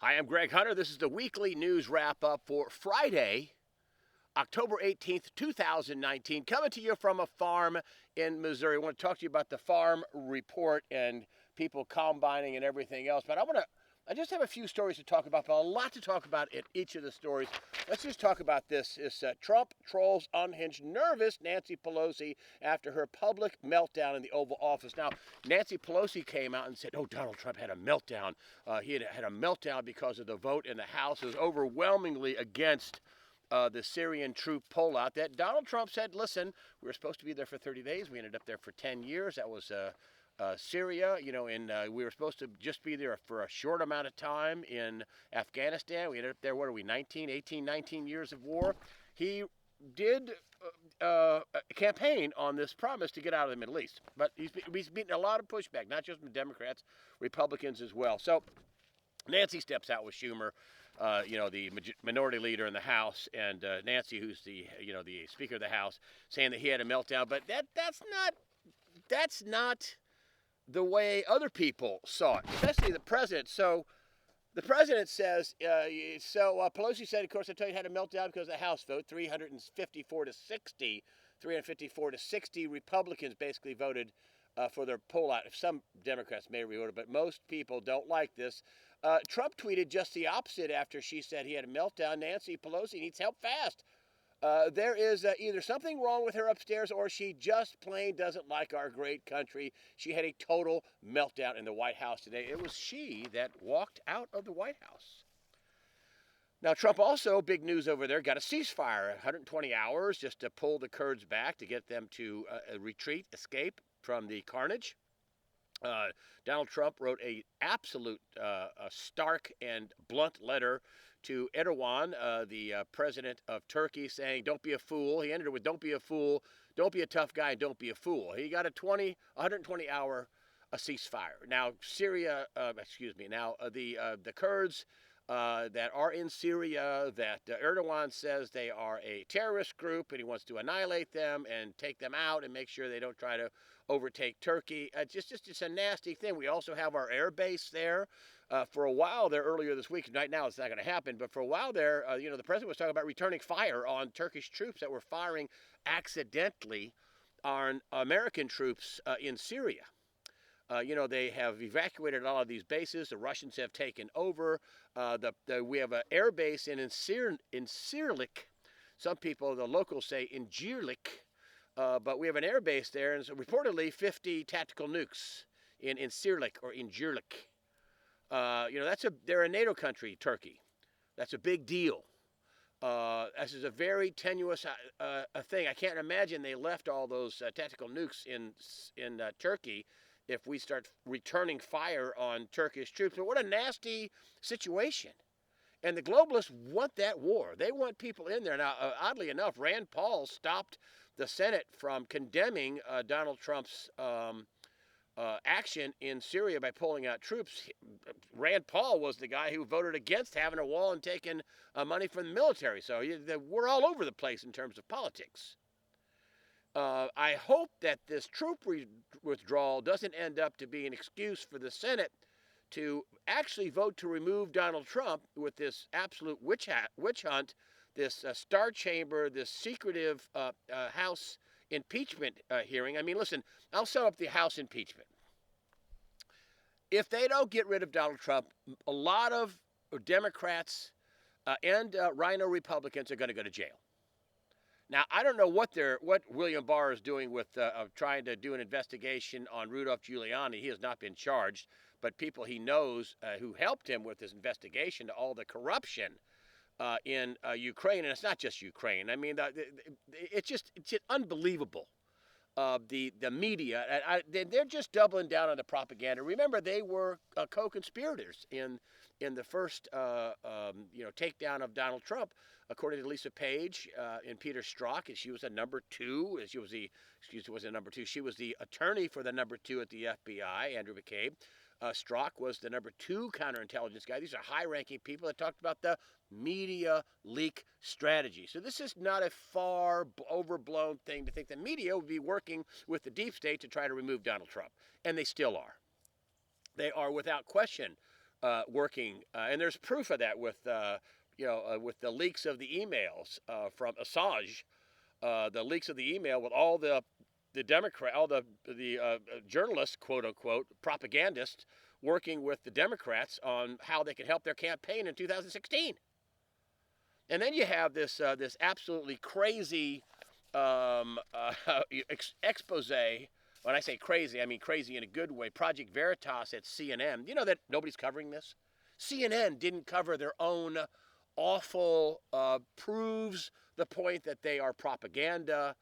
Hi, I'm Greg Hunter. This is the weekly news wrap up for Friday, October 18th, 2019, coming to you from a farm in Missouri. I want to talk to you about the farm report and people combining and everything else. But I just have a few stories to talk about, but a lot to talk about in each of the stories. Let's just talk about this. Trump trolls unhinged, nervous Nancy Pelosi after her public meltdown in the Oval Office. Now, Nancy Pelosi came out and said, oh, Donald Trump had a meltdown. He had a meltdown because of the vote in the House. It was overwhelmingly against the Syrian troop pullout. That Donald Trump said, listen, we were supposed to be there for 30 days. We ended up there for 10 years. That was Syria, and we were supposed to just be there for a short amount of time in Afghanistan. We ended up there, 19 years of war. He did campaign on this promise to get out of the Middle East. But he's beaten a lot of pushback, not just from Democrats, Republicans as well. So Nancy steps out with Schumer, the minority leader in the House, and Nancy, who's the Speaker of the House, saying that he had a meltdown. But that's not the way other people saw it, especially the president. So the president says, Pelosi said, of course, I tell you, had a meltdown because of the House vote, 354 to 60. 354 to 60 Republicans basically voted for their pullout. Some Democrats may have voted, but most people don't like this. Trump tweeted just the opposite after she said he had a meltdown. Nancy Pelosi needs help fast. There is either something wrong with her upstairs or she just plain doesn't like our great country. She had a total meltdown in the White House today. It was she that walked out of the White House. Now, Trump also, big news over there, got a ceasefire, 120 hours just to pull the Kurds back to get them to retreat, escape from the carnage. Donald Trump wrote a absolute stark and blunt letter to Erdogan, the president of Turkey, saying, don't be a fool. He ended it with, don't be a fool, don't be a tough guy, and don't be a fool. He got a 120-hour ceasefire. Now, the Kurds that are in Syria, that Erdogan says they are a terrorist group and he wants to annihilate them and take them out and make sure they don't try to overtake Turkey. Just a nasty thing. We also have our air base there. For a while there earlier this week, right now it's not going to happen, but for a while there, the president was talking about returning fire on Turkish troops that were firing accidentally on American troops in Syria. They have evacuated all of these bases. The Russians have taken over. We have an air base in Incirlik. Some people, the locals say Incirlik, but we have an air base there, and so reportedly 50 tactical nukes in Incirlik or Incirlik. They're a NATO country, Turkey. That's a big deal. This is a very tenuous thing. I can't imagine they left all those tactical nukes in Turkey if we start returning fire on Turkish troops. But what a nasty situation. And the globalists want that war. They want people in there. Now, oddly enough, Rand Paul stopped the Senate from condemning Donald Trump's action in Syria by pulling out troops. Rand Paul was the guy who voted against having a wall and taking money from the military. So we're all over the place in terms of politics. I hope that this troop withdrawal doesn't end up to be an excuse for the Senate to actually vote to remove Donald Trump with this absolute witch hunt, this Star Chamber, this secretive House impeachment hearing. I mean, listen, I'll sum up the House impeachment. If they don't get rid of Donald Trump, a lot of Democrats and Rhino Republicans are going to go to jail. Now, I don't know what William Barr is doing with trying to do an investigation on Rudolph Giuliani. He has not been charged, but people he knows who helped him with this investigation to all the corruption in Ukraine, and it's not just Ukraine. I mean, it's just unbelievable. The media, they're just doubling down on the propaganda. Remember, they were co-conspirators in the first takedown of Donald Trump, according to Lisa Page and Peter Strzok. And she was a number two. She was the attorney for the number two at the FBI, Andrew McCabe. Strzok was the number two counterintelligence guy. These are high-ranking people that talked about the media leak strategy. So this is not a far overblown thing to think the media would be working with the deep state to try to remove Donald Trump. And they still are. They are, without question, working, and there's proof of that with with the leaks of the emails from Assange, the leaks of the email with all the journalists, quote unquote, propagandists working with the Democrats on how they could help their campaign in 2016. And then you have this absolutely crazy expose. When I say crazy, I mean crazy in a good way. Project Veritas at CNN. You know that nobody's covering this? CNN didn't cover their own awful, proves the point that they are propaganda.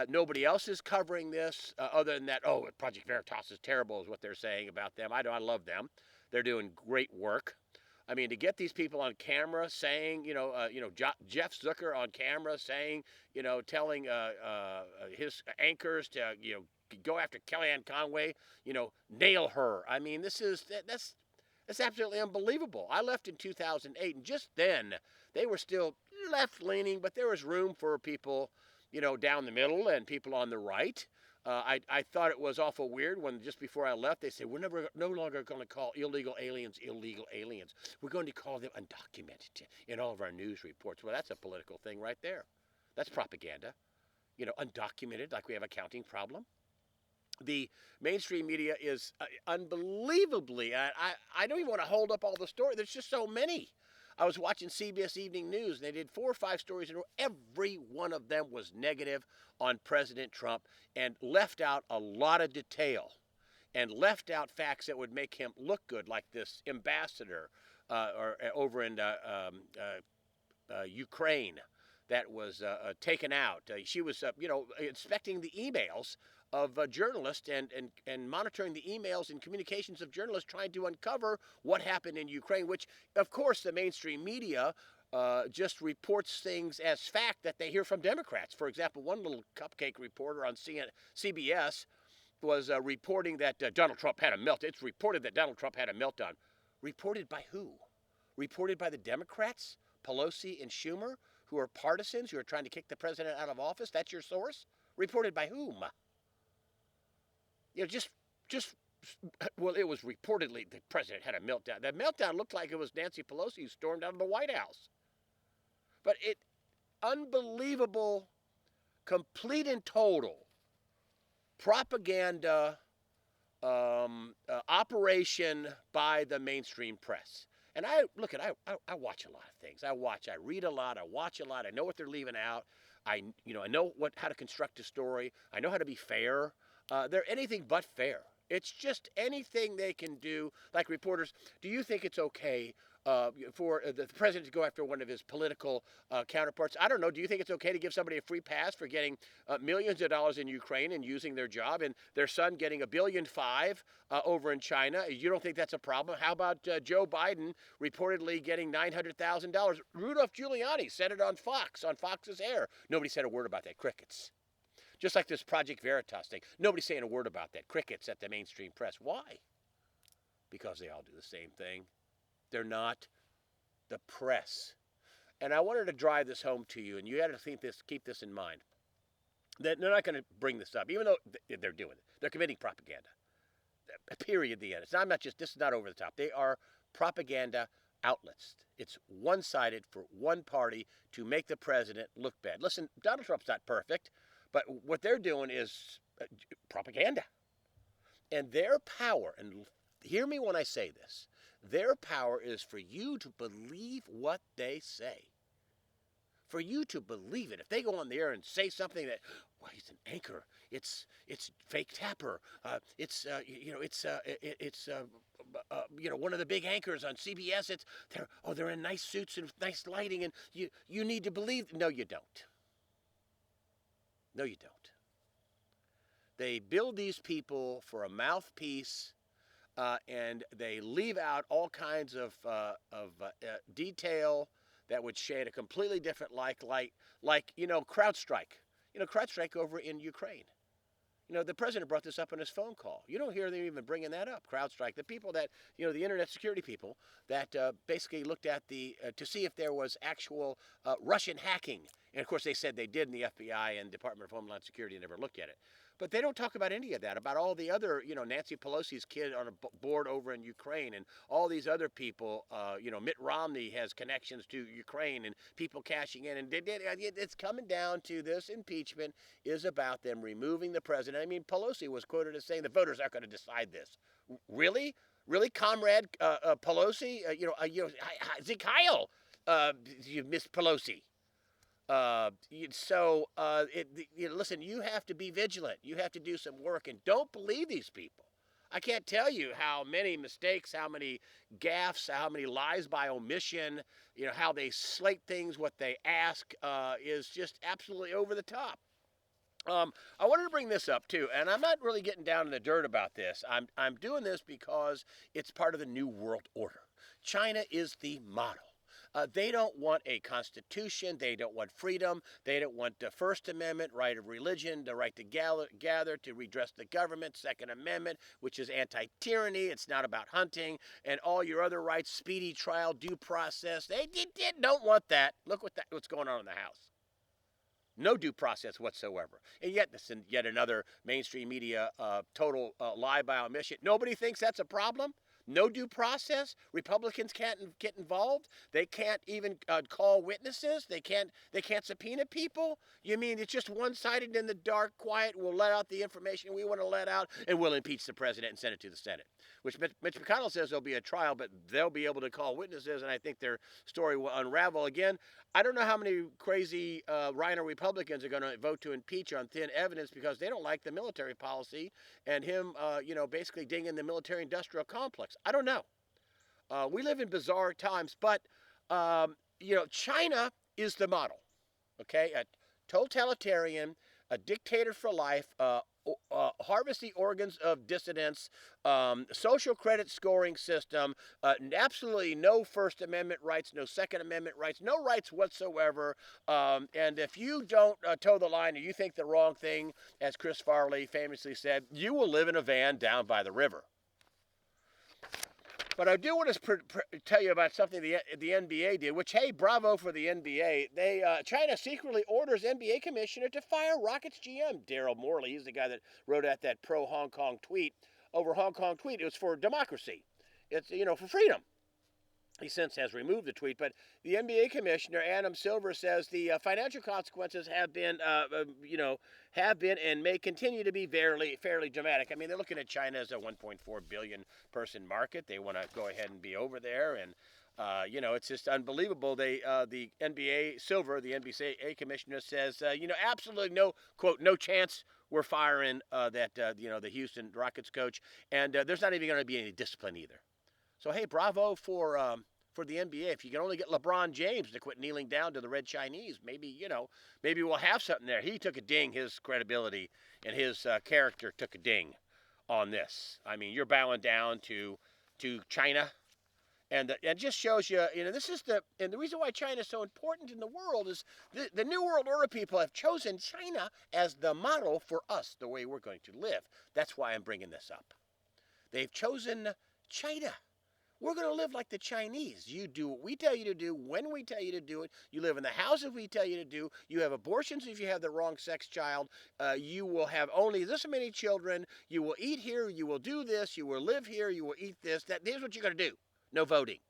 Nobody else is covering this other than that, oh, Project Veritas is terrible is what they're saying about them. I love them. They're doing great work. I mean, to get these people on camera saying, Jeff Zucker on camera saying, telling his anchors to, go after Kellyanne Conway, nail her. I mean, that's absolutely unbelievable. I left in 2008, and just then they were still left-leaning, but there was room for people, down the middle and people on the right. I thought it was awful weird when just before I left, they said, we're no longer going to call illegal aliens. We're going to call them undocumented in all of our news reports. Well, that's a political thing right there. That's propaganda. Undocumented, like we have a counting problem. The mainstream media is unbelievably, I don't even want to hold up all the stories. There's just so many. I was watching CBS Evening News, and they did 4 or 5 stories in a row. Every one of them was negative on President Trump and left out a lot of detail and left out facts that would make him look good, like this ambassador over in Ukraine that was taken out. She was, inspecting the emails of journalists and monitoring the emails and communications of journalists trying to uncover what happened in Ukraine, which, of course, the mainstream media just reports things as fact that they hear from Democrats. For example, one little cupcake reporter on CBS was reporting that Donald Trump had a meltdown. It's reported that Donald Trump had a meltdown. Reported by who? Reported by the Democrats, Pelosi and Schumer, who are partisans, who are trying to kick the president out of office? That's your source? Reported by whom? Well, it was reportedly the president had a meltdown. That meltdown looked like it was Nancy Pelosi who stormed out of the White House. But unbelievable, complete and total propaganda operation by the mainstream press. And I watch a lot of things. I read a lot, I watch a lot. I know what they're leaving out. I know how to construct a story. I know how to be fair. They're anything but fair. It's just anything they can do. Like reporters, do you think it's okay for the president to go after one of his political counterparts? I don't know. Do you think it's okay to give somebody a free pass for getting millions of dollars in Ukraine and using their job, and their son getting $1.5 billion over in China? You don't think that's a problem? How about Joe Biden reportedly getting $900,000? Rudolph Giuliani said it on Fox's Air. Nobody said a word about that. Crickets. Just like this Project Veritas thing. Nobody's saying a word about that. Crickets at the mainstream press. Why? Because they all do the same thing. They're not the press. And I wanted to drive this home to you, and you got to keep this in mind. That they're not going to bring this up, even though they're doing it. They're committing propaganda. Period. The end. This is not over the top. They are propaganda outlets. It's one-sided for one party to make the president look bad. Listen, Donald Trump's not perfect. But what they're doing is propaganda. And their power, and hear me when I say this, their power is for you to believe what they say. For you to believe it. If they go on the air and say something that, well, he's an anchor, it's fake Tapper, it's one of the big anchors on CBS. They're in nice suits and nice lighting, and you need to believe. No, you don't. No, you don't. They build these people for a mouthpiece, and they leave out all kinds of detail that would shade a completely different light, like CrowdStrike. CrowdStrike over in Ukraine. The president brought this up in his phone call. You don't hear them even bringing that up. CrowdStrike, the people that, the internet security people that basically looked at to see if there was actual Russian hacking. And of course, they said they did, and the FBI and Department of Homeland Security never looked at it. But they don't talk about any of that, about all the other, Nancy Pelosi's kid on a board over in Ukraine and all these other people. Mitt Romney has connections to Ukraine and people cashing in. And it's coming down to this impeachment is about them removing the president. I mean, Pelosi was quoted as saying the voters aren't going to decide this. Really? Really, Comrade Pelosi? Zeke Heil, you miss Pelosi. Listen, you have to be vigilant. You have to do some work, and don't believe these people. I can't tell you how many mistakes, how many gaffes, how many lies by omission, how they slate things, what they ask is just absolutely over the top. I wanted to bring this up too, and I'm not really getting down in the dirt about this. I'm doing this because it's part of the New World Order. China is the model. They don't want a constitution. They don't want freedom. They don't want the First Amendment, right of religion, the right to gather, to redress the government, Second Amendment, which is anti-tyranny. It's not about hunting, and all your other rights, speedy trial, due process. They don't want that. Look what's going on in the House. No due process whatsoever. And yet, this is yet another mainstream media total lie by omission. Nobody thinks that's a problem. No due process. Republicans can't get involved. They can't even call witnesses. They can't subpoena people. You mean it's just one-sided in the dark, quiet? We'll let out the information we want to let out, and we'll impeach the president and send it to the Senate. Which Mitch McConnell says there'll be a trial, but they'll be able to call witnesses, and I think their story will unravel. Again, I don't know how many crazy Rhino Republicans are going to vote to impeach on thin evidence because they don't like the military policy and him, basically dinging the military-industrial complex. I don't know. We live in bizarre times, but, China is the model, okay? A totalitarian, a dictator for life, harvest the organs of dissidents, social credit scoring system, absolutely no First Amendment rights, no Second Amendment rights, no rights whatsoever. And if you don't toe the line or you think the wrong thing, as Chris Farley famously said, you will live in a van down by the river. But I do want to tell you about something the NBA did, which, hey, bravo for the NBA. China secretly orders NBA commissioner to fire Rockets GM Daryl Morey. He's the guy that wrote out that pro-Hong Kong tweet. Over Hong Kong tweet, it was for democracy. It's, for freedom. He since has removed the tweet, but the NBA commissioner, Adam Silver, says the financial consequences have been and may continue to be fairly dramatic. I mean, they're looking at China as a 1.4 billion person market. They want to go ahead and be over there, and it's just unbelievable. The NBA Silver, the NBA commissioner, says absolutely no chance we're firing the Houston Rockets coach, and there's not even going to be any discipline either. So, hey, bravo for the NBA. If you can only get LeBron James to quit kneeling down to the Red Chinese, maybe we'll have something there. He took a ding. His credibility and his character took a ding on this. I mean, you're bowing down to China, and it just shows you, this is the reason why China is so important in the world is the New World Order people have chosen China as the model for us, the way we're going to live. That's why I'm bringing this up. They've chosen China. We're going to live like the Chinese. You do what we tell you to do when we tell you to do it. You live in the house if we tell you to do. You have abortions if you have the wrong sex child. You will have only this many children. You will eat here. You will do this. You will live here. You will eat this. Here's what you're going to do. No voting.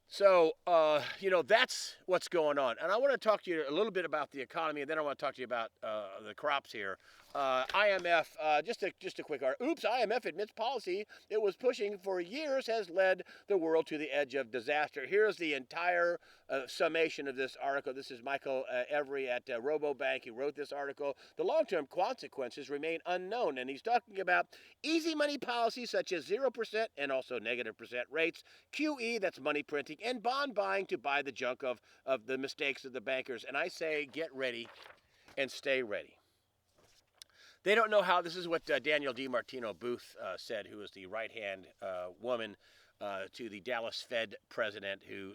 So, that's what's going on. And I want to talk to you a little bit about the economy, and then I want to talk to you about the crops here. IMF, just a quick article. IMF admits policy it was pushing for years has led the world to the edge of disaster. Here's the entire summation of this article. This is Michael Every at Robobank. He wrote this article. The long-term consequences remain unknown, and he's talking about easy money policies such as 0% and also negative % rates, QE, that's money printing, and bond buying to buy the junk of the mistakes of the bankers. And I say get ready and stay ready. They don't know how. This is what Danielle DiMartino Booth said, who is the right-hand woman to the Dallas Fed president, who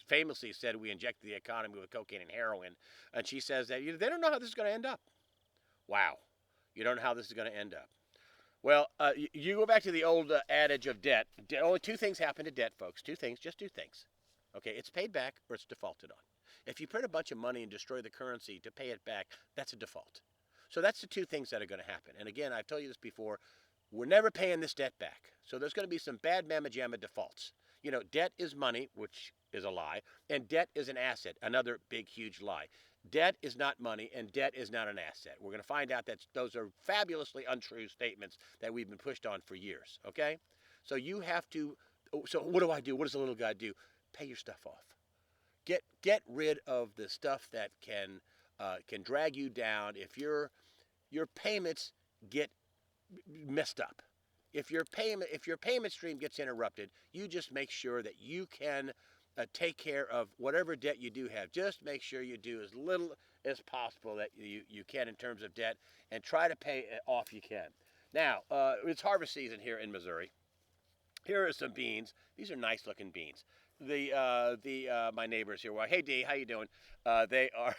famously said we injected the economy with cocaine and heroin. And she says that they don't know how this is going to end up. Wow. You don't know how this is going to end up. Well, you go back to the old adage of debt. Only two things happen to debt, folks. Two things, just two things. Okay, it's paid back or it's defaulted on. If you print a bunch of money and destroy the currency to pay it back, that's a default. So that's the two things that are going to happen. And again, I've told you this before, we're never paying this debt back. So there's going to be some bad mamma jamma defaults. You know, debt is money, which is a lie, and debt is an asset, another big, huge lie. Debt is not money, and debt is not an asset. We're going to find out that those are fabulously untrue statements that we've been pushed on for years, okay? So you have to, so what do I do? What does a little guy do? Pay your stuff off. Get rid of the stuff that can drag you down if your payments get messed up. If your payment stream gets interrupted, you just make sure that you can take care of whatever debt you do have. Just make sure you do as little as possible that you can in terms of debt, and try to pay it off you can. Now, it's harvest season here in Missouri. Here are some beans. These are nice looking beans. My neighbors here. Well, hey Dee, how you doing? They are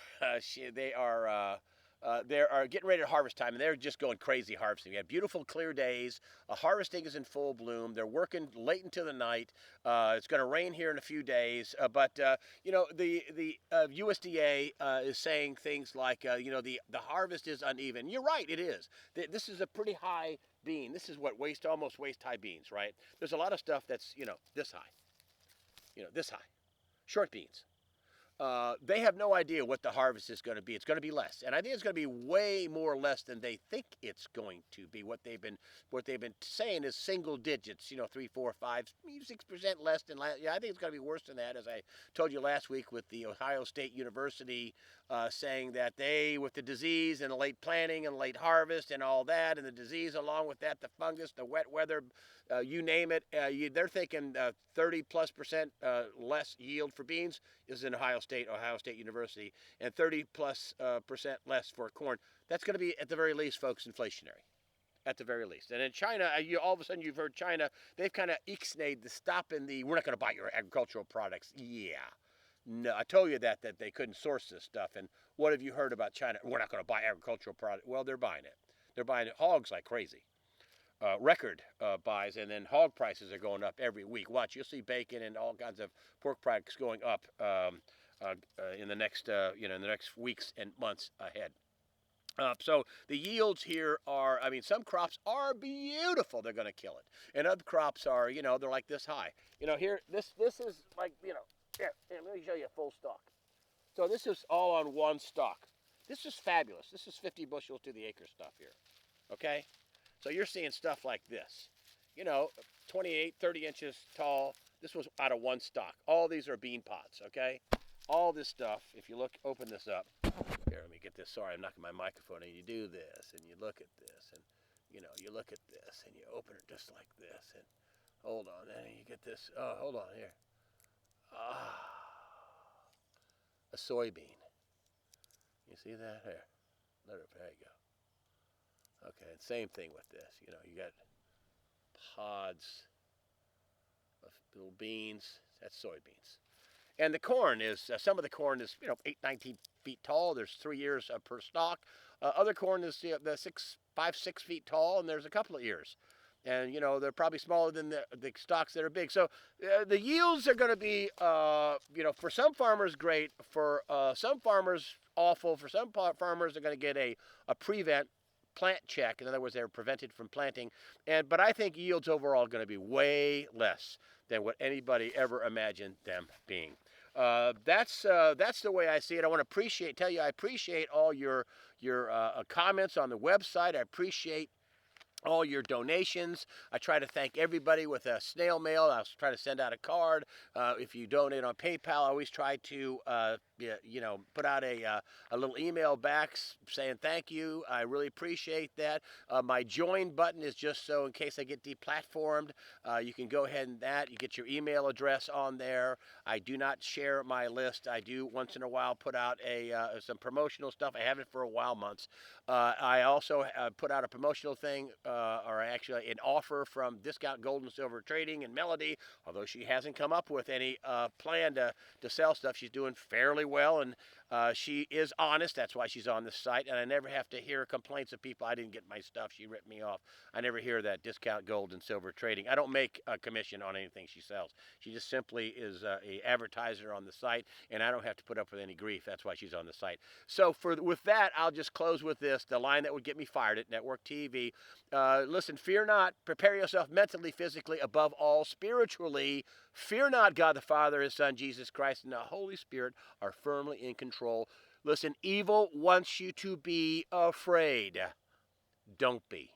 getting ready to harvest time, and they're just going crazy harvesting. We have beautiful, clear days. Harvesting is in full bloom. They're working late into the night. It's going to rain here in a few days, but you know, the USDA is saying things like, you know, the harvest is uneven. You're right, it is. This is a pretty high bean. This is what almost waist high beans, right? There's a lot of stuff that's, you know, this high. You know, this high. Short beans. They have no idea what the harvest is going to be. It's going to be less, and I think it's going to be way more less than they think it's going to be. What they've been saying is single digits. You know, 3, 4, 5, maybe 6% less than last. Yeah, I think it's going to be worse than that. As I told you last week, with the Ohio State University saying that they, with the disease and the late planting and late harvest and all that, and the disease along with that, the fungus, the wet weather. You name it, they're thinking 30+% less yield for beans is in Ohio State University, and 30+% less for corn. That's going to be, at the very least, folks, inflationary. At the very least. And in China, all of a sudden you've heard China, they've kind of ixnayed the stopping the, we're not going to buy your agricultural products. Yeah. No, I told you that they couldn't source this stuff. And what have you heard about China? We're not going to buy agricultural products. Well, they're buying it. They're buying hogs like crazy. Record buys, and then hog prices are going up every week. Watch, you'll see bacon and all kinds of pork products going up in the next weeks and months ahead. So the yields here are, I mean, some crops are beautiful. They're going to kill it, and other crops are, you know, they're like this high. You know, here this is like, you know, here let me show you a full stalk. So this is all on one stalk. This is fabulous. This is 50 bushels to the acre stuff here. Okay. So you're seeing stuff like this, you know, 28, 30 inches tall. This was out of one stalk. All these are bean pods, okay? All this stuff, if you look, open this up. Here, let me get this. Sorry, I'm knocking my microphone. And you do this, and you look at this, and, you know, you look at this, and you open it just like this, and hold on, and you get this. Oh, hold on here. A soybean. You see that? Here. There you go. Okay, and same thing with this. You know, you got pods of little beans. That's soybeans. And the corn is, some of the corn is, you know, 8, 19 feet tall. There's 3 ears per stalk. Other corn is 5, 6 feet tall, and there's a couple of ears. And, you know, they're probably smaller than the stalks that are big. So the yields are going to be, you know, for some farmers, great. For some farmers, awful. For some farmers, they're going to get a prevent plant check. In other words, they're prevented from planting. But I think yields overall are going to be way less than what anybody ever imagined them being. That's the way I see it. I want to tell you I appreciate all your comments on the website. I appreciate all your donations. I try to thank everybody with a snail mail. I'll try to send out a card. If you donate on PayPal, I always try to, you know, put out a little email back saying thank you. I really appreciate that. My join button is just so in case I get deplatformed, you can go ahead and you get your email address on there. I do not share my list. I do once in a while put out some promotional stuff. I haven't for a while, months. I also put out a promotional thing, or actually an offer from Discount Gold and Silver Trading and Melody, although she hasn't come up with any plan to sell stuff. She's doing fairly well, and She is honest. That's why she's on the site. And I never have to hear complaints of people, I didn't get my stuff, she ripped me off. I never hear that discount gold and silver trading. I don't make a commission on anything she sells. She just simply is a advertiser on the site, and I don't have to put up with any grief. That's why she's on the site. So with that, I'll just close with this, the line that would get me fired at Network TV. Listen, fear not. Prepare yourself mentally, physically, above all, spiritually. Fear not. God the Father, His Son, Jesus Christ, and the Holy Spirit are firmly in control. Listen, evil wants you to be afraid. Don't be.